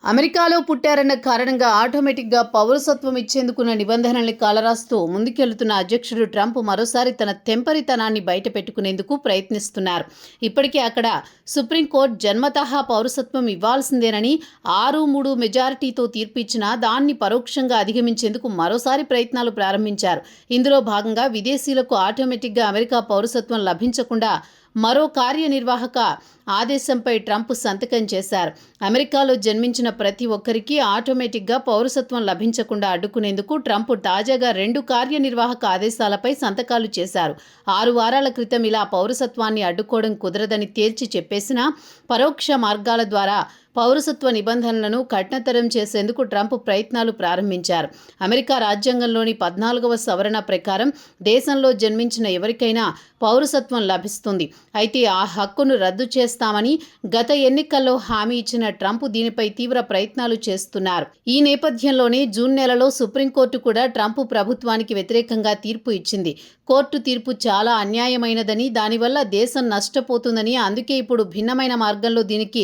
అమెరికాలో పుట్టారన్న కారణంగా ఆటోమేటిక్గా పౌరసత్వం ఇచ్చేందుకున్న నిబంధనల్ని కాలరాస్తూ ముందుకెళ్తున్న అధ్యక్షుడు ట్రంప్ మరోసారి తన తెంపరితనాన్ని బయటపెట్టుకునేందుకు ప్రయత్నిస్తున్నారు. ఇప్పటికే అక్కడ సుప్రీంకోర్టు జన్మతహా పౌరసత్వం ఇవ్వాల్సిందేనని 6-3 మెజారిటీతో తీర్పిచ్చినా దాన్ని పరోక్షంగా అధిగమించేందుకు మరోసారి ప్రయత్నాలు ప్రారంభించారు. ఇందులో భాగంగా విదేశీయులకు ఆటోమేటిక్గా అమెరికా పౌరసత్వం లభించకుండా మరో కార్యనిర్వాహక ఆదేశంపై ట్రంప్ సంతకం చేశారు. అమెరికాలో జన్మించిన ప్రతి ఒక్కరికి ఆటోమేటిక్గా పౌరసత్వం లభించకుండా అడ్డుకునేందుకు ట్రంప్ తాజాగా 2 కార్యనిర్వాహక ఆదేశాలపై సంతకాలు చేశారు. 6 వారాల క్రితం ఇలా పౌరసత్వాన్ని అడ్డుకోవడం కుదరదని తేల్చి చెప్పేసినా పరోక్ష మార్గాల ద్వారా పౌరసత్వ నిబంధనలను కఠినతరం చేసేందుకు ట్రంప్ ప్రయత్నాలు ప్రారంభించారు. అమెరికా రాజ్యాంగంలోని 14వ సవరణ ప్రకారం దేశంలో జన్మించిన ఎవరికైనా పౌరసత్వం లభిస్తుంది. అయితే ఆ హక్కును రద్దు చేస్తామని గత ఎన్నికల్లో హామీ ఇచ్చిన ట్రంప్ దీనిపై తీవ్ర ప్రయత్నాలు చేస్తున్నారు. ఈ నేపథ్యంలోనే జూన్ నెలలో సుప్రీంకోర్టు కూడా ట్రంప్ ప్రభుత్వానికి వ్యతిరేకంగా తీర్పు ఇచ్చింది. కోర్టు తీర్పు చాలా అన్యాయమైనదని, దానివల్ల దేశం నష్టపోతుందని, అందుకే ఇప్పుడు భిన్నమైన మార్గంలో దీనికి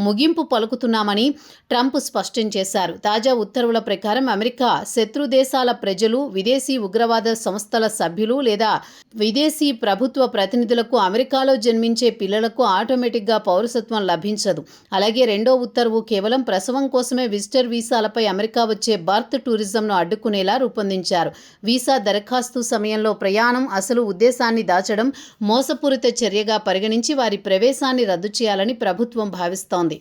ముగింపు పలుకుతున్నామని ట్రంప్ స్పష్టం చేశారు. తాజా ఉత్తర్వుల ప్రకారం అమెరికా శత్రు దేశాల ప్రజలు, విదేశీ ఉగ్రవాద సంస్థల సభ్యులు లేదా విదేశీ ప్రభుత్వ ప్రతినిధులకు అమెరికాలో జన్మించే పిల్లలకు ఆటోమేటిక్గా పౌరసత్వం లభించదు. అలాగే రెండో ఉత్తర్వు కేవలం ప్రసవం కోసమే విజిటర్ వీసాలపై అమెరికా వచ్చే బర్త్ టూరిజంను అడ్డుకునేలా రూపొందించారు. వీసా దరఖాస్తు సమయంలో ప్రయాణం అసలు ఉద్దేశాన్ని దాచడం మోసపూరిత చర్యగా పరిగణించి వారి ప్రవేశాన్ని రద్దు చేయాలని ప్రభుత్వం భావిస్తోంది.